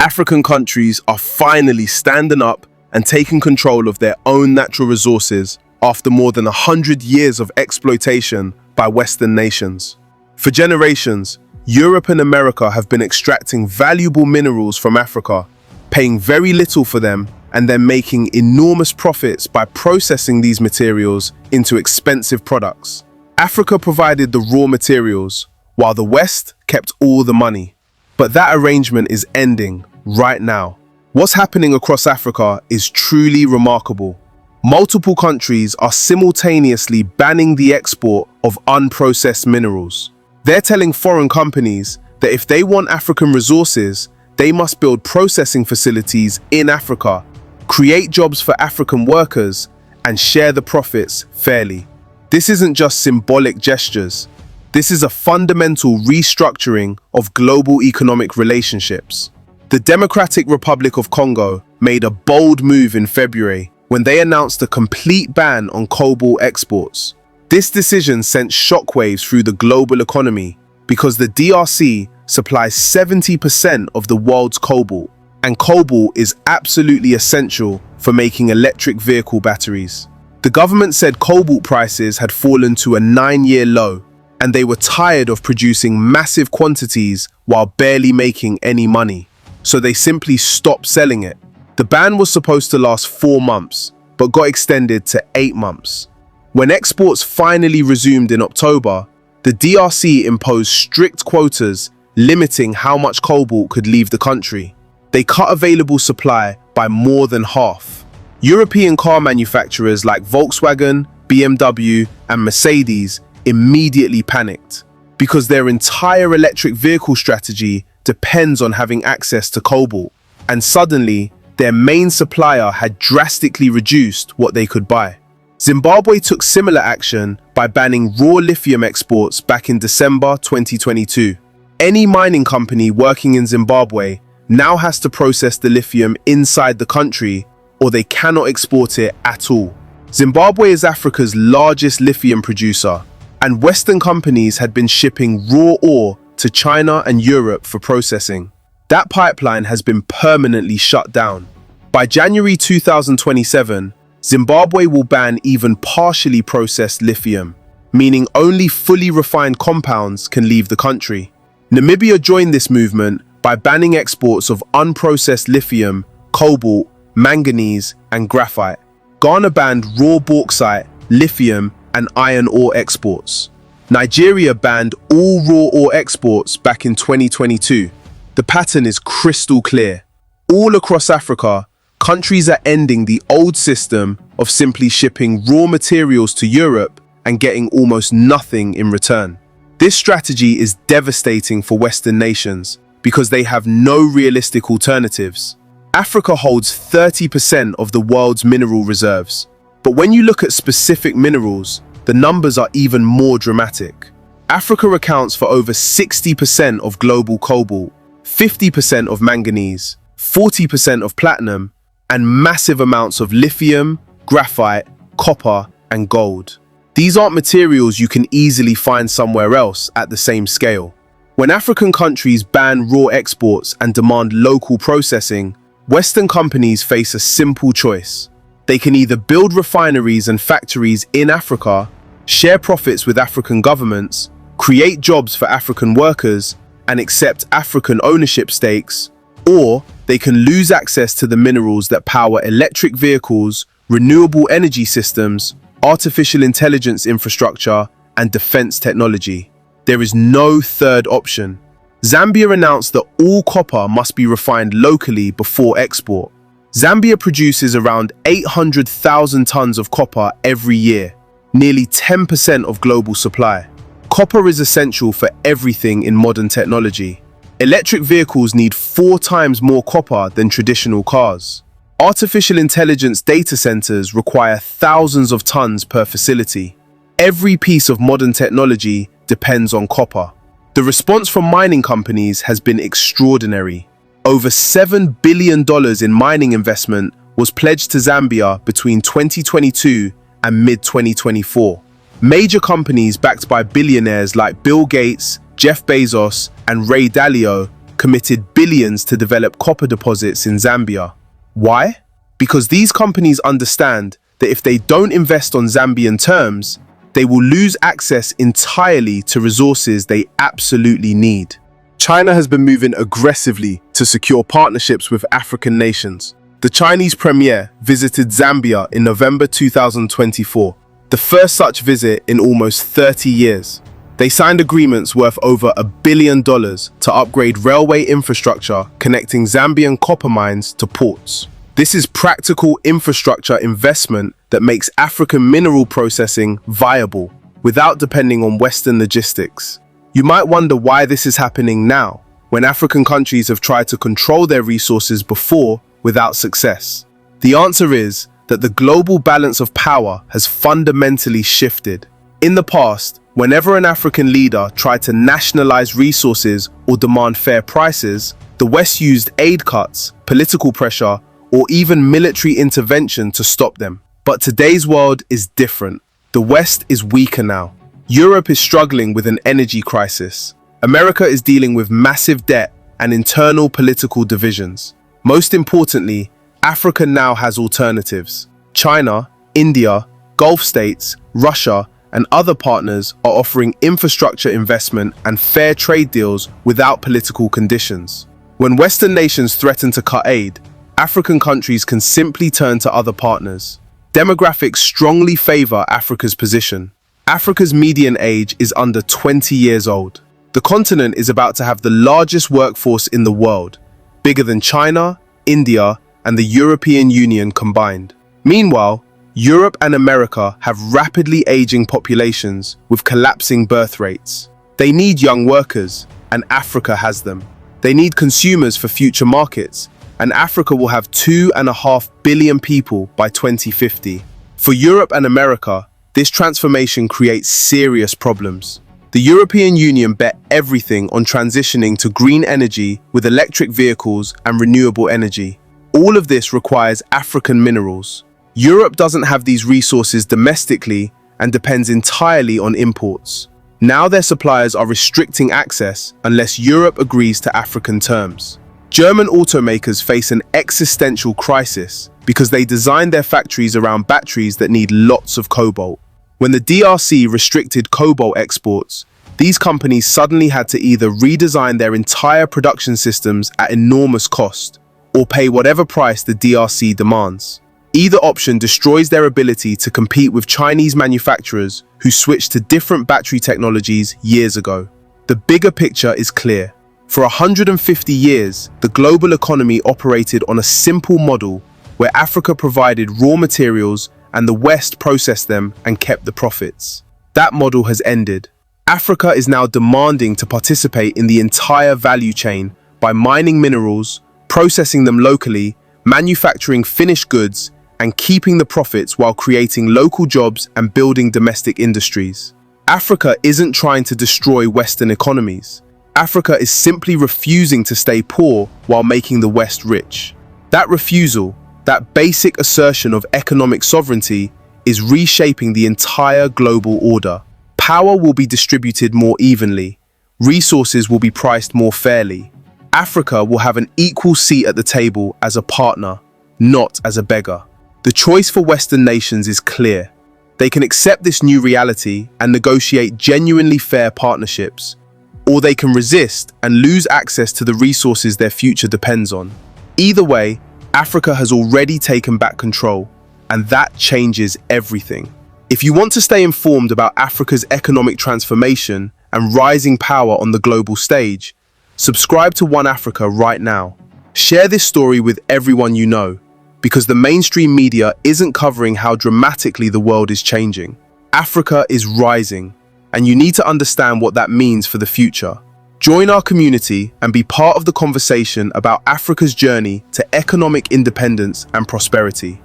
African countries are finally standing up and taking control of their own natural resources after more than 100 years of exploitation by Western nations. For generations, Europe and America have been extracting valuable minerals from Africa, paying very little for them, and then making enormous profits by processing these materials into expensive products. Africa provided the raw materials, while the West kept all the money. But that arrangement is ending right now. What's happening across Africa is truly remarkable. Multiple countries are simultaneously banning the export of unprocessed minerals. They're telling foreign companies that if they want African resources, they must build processing facilities in Africa, create jobs for African workers, and share the profits fairly. This isn't just symbolic gestures. This is a fundamental restructuring of global economic relationships. The Democratic Republic of Congo made a bold move in February when they announced a complete ban on cobalt exports. This decision sent shockwaves through the global economy because the DRC supplies 70% of the world's cobalt, and cobalt is absolutely essential for making electric vehicle batteries. The government said cobalt prices had fallen to a 9-year low, and they were tired of producing massive quantities while barely making any money. So they simply stopped selling it. The ban was supposed to last 4 months, but got extended to 8 months. When exports finally resumed in October, the DRC imposed strict quotas limiting how much cobalt could leave the country. They cut available supply by more than half. European car manufacturers like Volkswagen, BMW, and Mercedes immediately panicked because their entire electric vehicle strategy depends on having access to cobalt, and suddenly their main supplier had drastically reduced what they could buy. Zimbabwe took similar action by banning raw lithium exports back in December 2022. Any mining company working in Zimbabwe now has to process the lithium inside the country, or they cannot export it at all. Zimbabwe is Africa's largest lithium producer, and Western companies had been shipping raw ore to China and Europe for processing. That pipeline has been permanently shut down. By January 2027, Zimbabwe will ban even partially processed lithium, meaning only fully refined compounds can leave the country. Namibia joined this movement by banning exports of unprocessed lithium, cobalt, manganese, and graphite. Ghana banned raw bauxite, lithium, and iron ore exports. Nigeria banned all raw ore exports back in 2022. The pattern is crystal clear. All across Africa, countries are ending the old system of simply shipping raw materials to Europe and getting almost nothing in return. This strategy is devastating for Western nations because they have no realistic alternatives. Africa holds 30% of the world's mineral reserves. But when you look at specific minerals, the numbers are even more dramatic. Africa accounts for over 60% of global cobalt, 50% of manganese, 40% of platinum, and massive amounts of lithium, graphite, copper, and gold. These aren't materials you can easily find somewhere else at the same scale. When African countries ban raw exports and demand local processing, Western companies face a simple choice. They can either build refineries and factories in Africa, share profits with African governments, create jobs for African workers, and accept African ownership stakes, or they can lose access to the minerals that power electric vehicles, renewable energy systems, artificial intelligence infrastructure, and defense technology. There is no third option. Zambia announced that all copper must be refined locally before export. Zambia produces around 800,000 tons of copper every year, nearly 10% of global supply. Copper is essential for everything in modern technology. Electric vehicles need 4 times more copper than traditional cars. Artificial intelligence data centers require thousands of tons per facility. Every piece of modern technology depends on copper. The response from mining companies has been extraordinary. Over $7 billion in mining investment was pledged to Zambia between 2022 and mid-2024. Major companies backed by billionaires like Bill Gates, Jeff Bezos, and Ray Dalio committed billions to develop copper deposits in Zambia. Why? Because these companies understand that if they don't invest on Zambian terms, they will lose access entirely to resources they absolutely need. China has been moving aggressively to secure partnerships with African nations. The Chinese premier visited Zambia in November 2024, the first such visit in almost 30 years. They signed agreements worth over $1 billion to upgrade railway infrastructure connecting Zambian copper mines to ports. This is practical infrastructure investment that makes African mineral processing viable without depending on Western logistics. You might wonder why this is happening now, when African countries have tried to control their resources before without success. The answer is that the global balance of power has fundamentally shifted. In the past, whenever an African leader tried to nationalize resources or demand fair prices, the West used aid cuts, political pressure, or even military intervention to stop them. But today's world is different. The West is weaker now. Europe is struggling with an energy crisis. America is dealing with massive debt and internal political divisions. Most importantly, Africa now has alternatives. China, India, Gulf states, Russia, and other partners are offering infrastructure investment and fair trade deals without political conditions. When Western nations threaten to cut aid, African countries can simply turn to other partners. Demographics strongly favor Africa's position. Africa's median age is under 20 years old. The continent is about to have the largest workforce in the world, bigger than China, India, and the European Union combined. Meanwhile, Europe and America have rapidly aging populations with collapsing birth rates. They need young workers, and Africa has them. They need consumers for future markets, and Africa will have 2.5 billion people by 2050. For Europe and America, this transformation creates serious problems. The European Union bet everything on transitioning to green energy with electric vehicles and renewable energy. All of this requires African minerals. Europe doesn't have these resources domestically and depends entirely on imports. Now their suppliers are restricting access unless Europe agrees to African terms. German automakers face an existential crisis because they designed their factories around batteries that need lots of cobalt. When the DRC restricted cobalt exports, these companies suddenly had to either redesign their entire production systems at enormous cost or pay whatever price the DRC demands. Either option destroys their ability to compete with Chinese manufacturers who switched to different battery technologies years ago. The bigger picture is clear. For 150 years, the global economy operated on a simple model where Africa provided raw materials and the West processed them and kept the profits. That model has ended. Africa is now demanding to participate in the entire value chain by mining minerals, processing them locally, manufacturing finished goods, and keeping the profits while creating local jobs and building domestic industries. Africa isn't trying to destroy Western economies. Africa is simply refusing to stay poor while making the West rich. That refusal, that basic assertion of economic sovereignty, is reshaping the entire global order. Power will be distributed more evenly. Resources will be priced more fairly. Africa will have an equal seat at the table as a partner, not as a beggar. The choice for Western nations is clear. They can accept this new reality and negotiate genuinely fair partnerships, or they can resist and lose access to the resources their future depends on. Either way, Africa has already taken back control, and that changes everything. If you want to stay informed about Africa's economic transformation and rising power on the global stage, subscribe to One Africa right now. Share this story with everyone you know, because the mainstream media isn't covering how dramatically the world is changing. Africa is rising, and you need to understand what that means for the future. Join our community and be part of the conversation about Africa's journey to economic independence and prosperity.